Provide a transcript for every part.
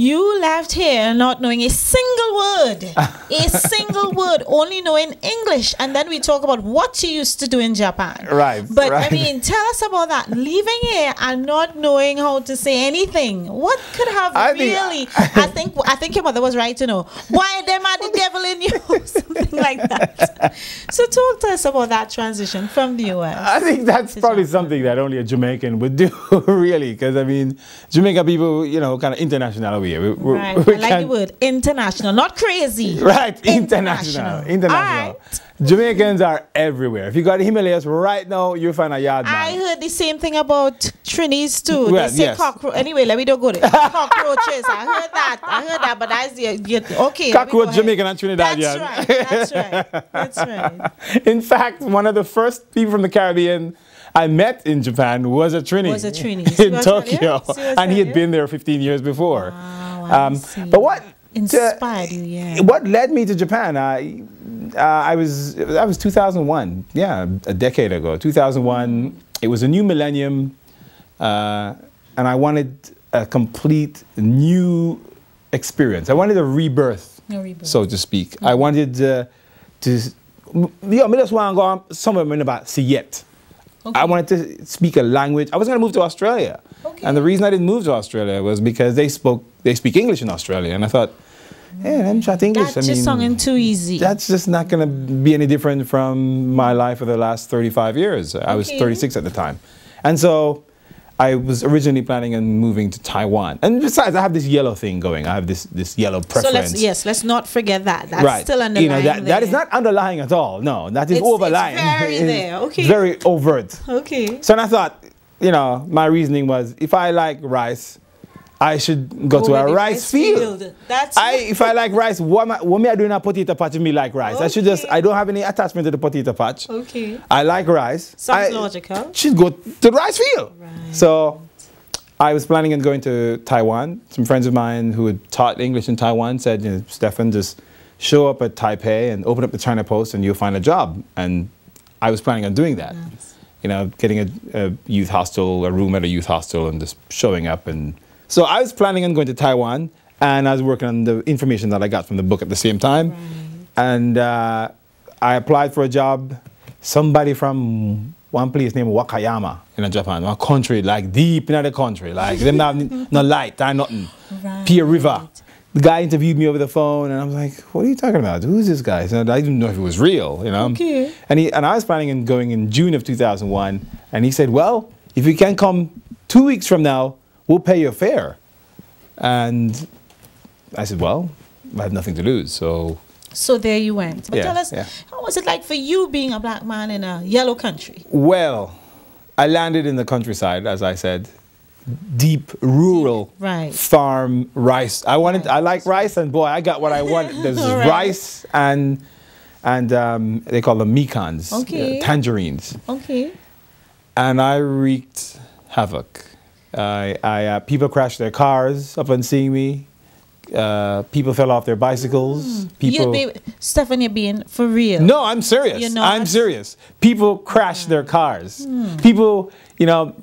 You left here not knowing a single word, a single word, only knowing English. And then we talk about what you used to do in Japan. Right. But right. I mean, tell us about that. Leaving here and not knowing how to say anything. What could have I think your mother was right to know. Why them are the devil in you? Something like that. So talk to us about that transition from the US. I think that's probably something that only a Jamaican would do, really, because I mean, Jamaican people, you know, kind of international over here. Right. I like the word international, not crazy. Right, international. Right. Jamaicans are everywhere. If you go to the Himalayas right now, you'll find a yard man. I heard the same thing about Trinis too. Well, they say yes. cockroach. Anyway, let me don't go there. Cockroaches. I heard that, but that's okay. Cockroach, Jamaican and Trinidad. That's right. That's right. In fact, one of the first people from the Caribbean I met in Japan was a Trini. In Tokyo. And he had been there 15 years before. Wow, but what inspired you, yeah. What led me to Japan? That was 2001. Yeah, a decade ago. 2001. It was a new millennium, and I wanted a complete new experience. I wanted a rebirth, so to speak. I wanted to, I just want to go somewhere about Siyet. Okay. I wanted to speak a language. I was going to move to Australia. Okay. And the reason I didn't move to Australia was because they speak English in Australia. And I thought, hey, I'm chat English. That's just sounding too easy. That's just not going to be any different from my life for the last 35 years. I was 36 at the time. And so I was originally planning on moving to Taiwan. And besides, I have this yellow thing going. I have this yellow preference. So let's not forget that. That's still underlying. You know, that is not underlying at all. No, that is overlying. It's very there. Okay. Very overt. Okay. So and I thought, you know, my reasoning was, if I like rice, I should go to a rice field. If I like rice, what am I doing a potato patch and me like rice? Okay. I don't have any attachment to the potato patch. Okay. I like rice. Sounds logical. Should go to the rice field. Right. So I was planning on going to Taiwan. Some friends of mine who had taught English in Taiwan said, you know, Stefan, just show up at Taipei and open up the China Post and you'll find a job. And I was planning on doing that. Nice. You know, getting a youth hostel, a room at a youth hostel and just showing up. And so I was planning on going to Taiwan, and I was working on the information that I got from the book at the same time. Right. And I applied for a job. Somebody from one place named Wakayama in Japan, one country, like deep in the country, like them have no light, nothing. Right. Pia River. The guy interviewed me over the phone, and I was like, what are you talking about? Who is this guy? So I didn't know if it was real, you know. Okay. And I was planning on going in June of 2001, and he said, well, if you can come 2 weeks from now, we'll pay your fare. And I said, well, I have nothing to lose, so there you went. But tell us, how was it like for you being a black man in a yellow country? Well, I landed in the countryside, as I said. Deep, rural, farm rice. I like rice, and boy, I got what I wanted. There's rice and they call them mekans, tangerines. Okay. And I wreaked havoc. People crashed their cars upon seeing me. People fell off their bicycles. Stefan, you're being for real. No, I'm serious. You're not? I'm serious. People crashed their cars. People, you know,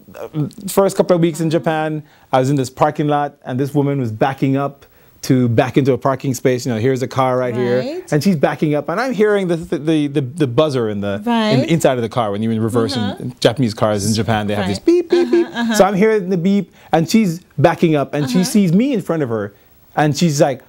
first couple of weeks in Japan, I was in this parking lot, and this woman was backing up to back into a parking space. You know, here's a car right here, and she's backing up, and I'm hearing the buzzer in the inside of the car when you're in reverse. In Japanese cars in Japan, they have this beep, beep, beep. So I'm hearing the beep, and she's backing up, and she sees me in front of her. And she's like,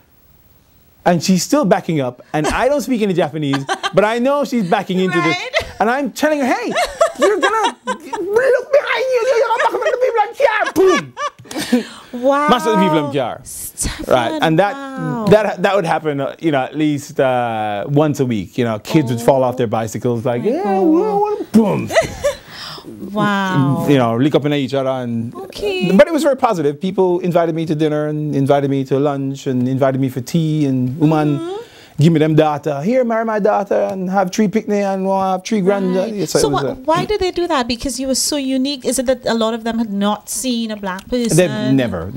and she's still backing up, and I don't speak any Japanese, but I know she's backing into this. And I'm telling her, hey, you're gonna look behind you, you're gonna back the people in car. Boom. Wow. Most of the people in car. Right. And that would happen, you know, at least once a week. You know, kids would fall off their bicycles like, boom. Wow. You know, lick up in each other. And, but it was very positive. People invited me to dinner and invited me to lunch and invited me for tea. And woman, give me them daughter. Here, marry my daughter and have 3 picnic and we'll have 3 grand. So why did they do that? Because you were so unique? Is it that a lot of them had not seen a black person? They've never.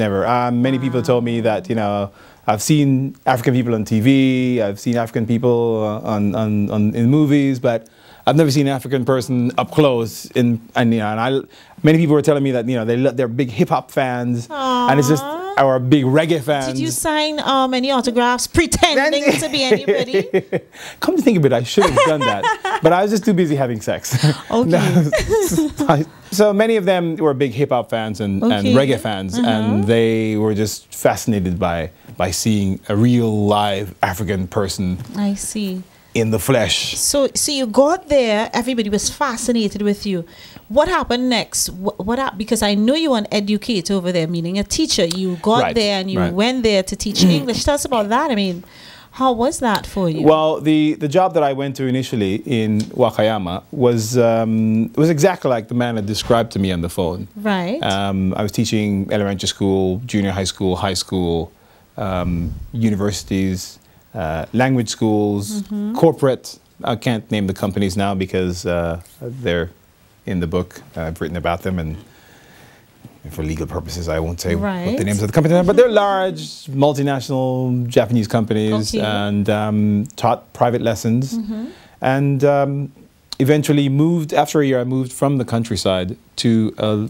Many people told me that, you know, I've seen African people on TV. I've seen African people in movies, but I've never seen an African person up close. Many people were telling me that, you know, they're big hip hop fans, and it's just our big reggae fans. Did you sign any autographs pretending to be anybody? Come to think of it, I should have done that. But I was just too busy having sex. Okay. So many of them were big hip-hop fans and reggae fans, and they were just fascinated by seeing a real live African person. I see. In the flesh. So you got there, everybody was fascinated with you. What happened next? Because I know you were an educator over there, meaning a teacher. You got there and you went there to teach English. Tell us about that. I mean, how was that for you? Well, the job that I went to initially in Wakayama was exactly like the man had described to me on the phone. Right. I was teaching elementary school, junior high school, universities, language schools, corporate. I can't name the companies now because they're in the book. I've written about them, and for legal purposes, I won't say what the names of the companies are. But they're large, multinational Japanese companies, and taught private lessons. And eventually moved, after a year, I moved from the countryside to a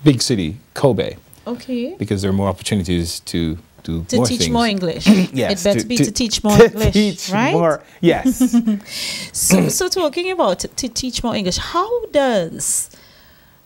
big city, Kobe. Okay. Because there are more opportunities to do more teach things. more English. Yes. It better be to teach more English, teach right? More, yes. So talking about to teach more English, how does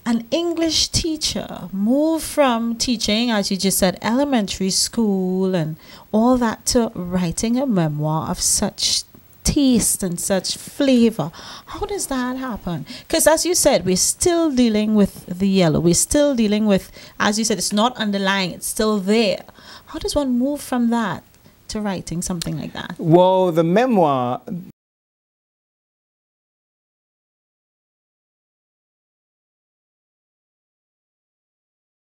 an English teacher move from teaching, as you just said, elementary school and all that, to writing a memoir of such taste and such flavor? How does that happen? Because as you said, we're still dealing with the yellow. We're still dealing with, as you said, it's not underlying, it's still there. How does one move from that to writing something like that? Well, the memoir,